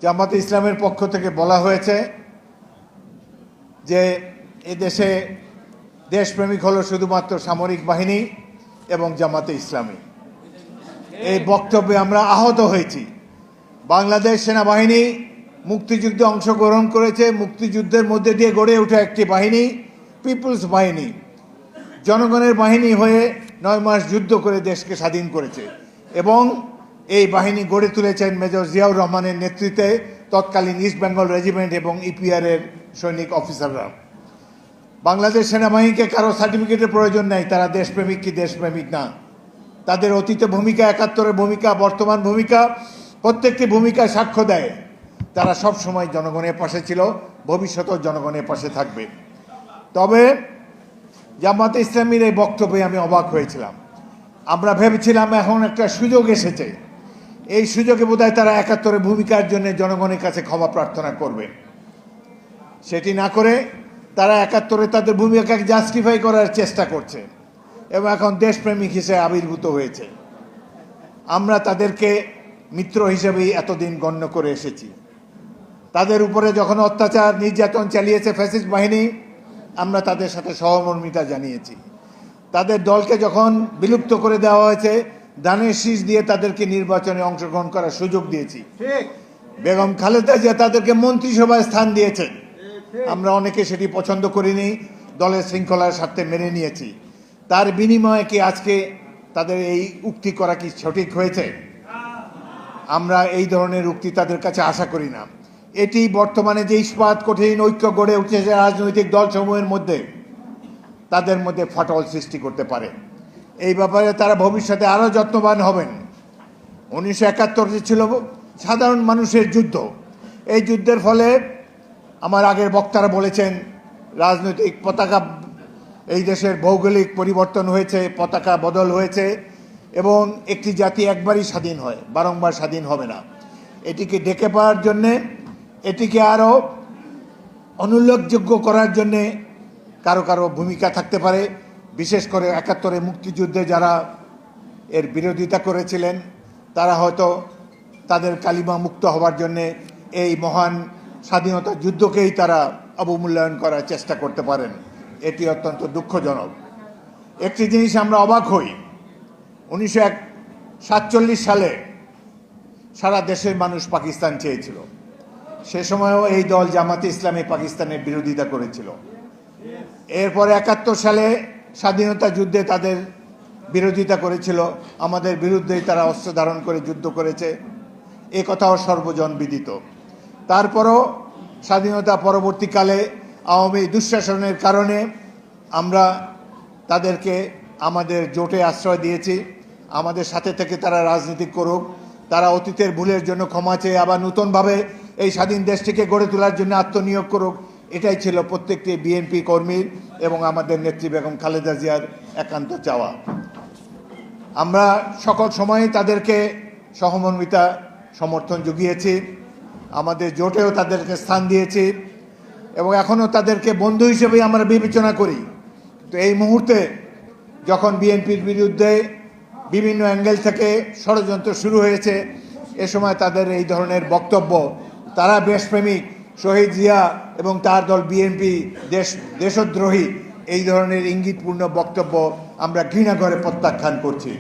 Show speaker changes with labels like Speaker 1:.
Speaker 1: জামাতে ইসলামের পক্ষ থেকে বলা হয়েছে যে এদেশে দেশপ্রেমিক হলো শুধুমাত্র সামরিক বাহিনী এবং জামাতে ইসলামী। এই বক্তব্যে আমরা আহত হয়েছি। বাংলাদেশ সেনাবাহিনী মুক্তিযুদ্ধে অংশগ্রহণ করেছে। মুক্তিযুদ্ধের মধ্যে দিয়ে গড়ে ওঠা একটি বাহিনী, পিপলস বাহিনী, জনগণের বাহিনী হয়ে 9 মাস যুদ্ধ করে দেশকে স্বাধীন করেছে এবং এই বাহিনী গড়ে তুলেছেন মেজর জিয়াউর রহমানের নেতৃত্বে তৎকালীন ইস্ট বেঙ্গল রেজিমেন্ট এবং ইপিআর-এর সৈনিক অফিসাররা। বাংলাদেশ সেনাবাহিনীকে কারো সার্টিফিকেটের প্রয়োজন নেই, তারা দেশপ্রেমিক কি দেশপ্রেমিক না। তাদের অতীতে ভূমিকা, 71-এর ভূমিকা, বর্তমান ভূমিকা, প্রত্যেকটি ভূমিকায় সাক্ষ্য দেয় তারা সব সময় জনগণের পাশে ছিল, ভবিষ্যতেও জনগণের পাশে থাকবে। তবে জামাতে ইসলামীর এই বক্তব্যে আমি অবাক হয়েছিলাম। আমরা ভেবেছিলাম এখন একটা সুযোগ এসেছে, এই সুযোগে বোধহয় তারা 71-এর ভূমিকার জন্য জনগণের কাছে ক্ষমা প্রার্থনা করবে। সেটি না করে তারা 71-এ তাদের ভূমিকাকে জাস্টিফাই করার চেষ্টা করছে এবং এখন দেশপ্রেমিক হিসেবে আবির্ভূত হয়েছে। আমরা তাদেরকে মিত্র হিসেবেই এতদিন গণ্য করে এসেছি। তাদের উপরে যখন অত্যাচার নির্যাতন চালিয়েছে ফ্যাসিস্ট বাহিনী, আমরা তাদের সাথে সহমর্মিতা জানিয়েছি। তাদের দলকে যখন বিলুপ্ত করে দেওয়া হয়েছে, দানের শীষ দিয়ে তাদেরকে নির্বাচনে অংশগ্রহণ করার সুযোগ দিয়েছি। বেগম খালেদা জিয়া তাদেরকে মন্ত্রিসভায় স্থান দিয়েছেন। আমরা অনেকে সেটি পছন্দ করিনি, দলের শৃঙ্খলার স্বার্থে মেনে নিয়েছি। তার বিনিময়ে কি আজকে তাদের এই উক্তি করা কি সঠিক হয়েছে? আমরা এই ধরনের উক্তি তাদের কাছে আশা করি না। এটি বর্তমানে যে ইস্পাত কঠিন ঐক্য গড়ে উঠেছে রাজনৈতিক দলসমূহের মধ্যে, তাদের মধ্যে ফাটল সৃষ্টি করতে পারে। এই ব্যাপারে তারা ভবিষ্যতে আরও যত্নবান হবেন। 1971 ছিল সাধারণ মানুষের যুদ্ধ। এই যুদ্ধের ফলে আমার আগের বক্তারা বলেছেন রাজনৈতিক পতাকা, এই দেশের ভৌগোলিক পরিবর্তন হয়েছে, পতাকা বদল হয়েছে এবং একটি জাতি একবারই স্বাধীন হয়, বারংবার স্বাধীন হবে না। এটিকে ডেকে পাওয়ার জন্যে, এটিকে আরও অনুল্লেখযোগ্য করার জন্যে কারো কারো ভূমিকা থাকতে পারে। বিশেষ করে 71-এ মুক্তিযুদ্ধে যারা এর বিরোধিতা করেছিলেন, তারা হয়তো তাদের কালিমা মুক্ত হওয়ার জন্যে এই মহান স্বাধীনতা যুদ্ধকেই তারা অবমূল্যায়ন করার চেষ্টা করতে পারেন। এটি অত্যন্ত দুঃখজনক। একটি জিনিস আমরা অবাক হই, 1947 সালে সারা দেশের মানুষ পাকিস্তান চেয়েছিল। সে সময়ও এই দল জামাতে ইসলামী পাকিস্তানের বিরোধিতা করেছিল। এরপরে 71 সালে স্বাধীনতা যুদ্ধে তাদের বিরোধিতা করেছিল, আমাদের বিরুদ্ধেই তারা অস্ত্র ধারণ করে যুদ্ধ করেছে, এ কথাও সর্বজন বিদিত। তারপরও স্বাধীনতা পরবর্তীকালে আওয়ামী দুঃশাসনের কারণে আমরা তাদেরকে আমাদের জোটে আশ্রয় দিয়েছি। আমাদের সাথে থেকে তারা রাজনীতি করুক, তারা অতীতের ভুলের জন্য ক্ষমা চেয়ে আবার নতুনভাবে এই স্বাধীন দেশটিকে গড়ে তোলার জন্য আত্মনিয়োগ করুক, এটাই ছিল প্রত্যেকটি বিএনপি কর্মীর এবং আমাদের নেত্রী বেগম খালেদা জিয়ার একান্ত চাওয়া। আমরা সকল সময়ে তাদেরকে সহমর্মিতা সমর্থন জুগিয়েছি, আমাদের জোটেও তাদেরকে স্থান দিয়েছি এবং এখনও তাদেরকে বন্ধু হিসেবেই আমরা বিবেচনা করি। তো এই মুহূর্তে যখন বিএনপির বিরুদ্ধে বিভিন্ন অ্যাঙ্গেল থেকে ষড়যন্ত্র শুরু হয়েছে, এ সময় তাদের এই ধরনের বক্তব্য, তারা দেশপ্রেমিক, শহীদ জিয়া এবং তার দল বিএনপি দেশদ্রোহী, এই ধরনের ইঙ্গিতপূর্ণ বক্তব্য আমরা ঘৃণা করে প্রত্যাখ্যান করছি।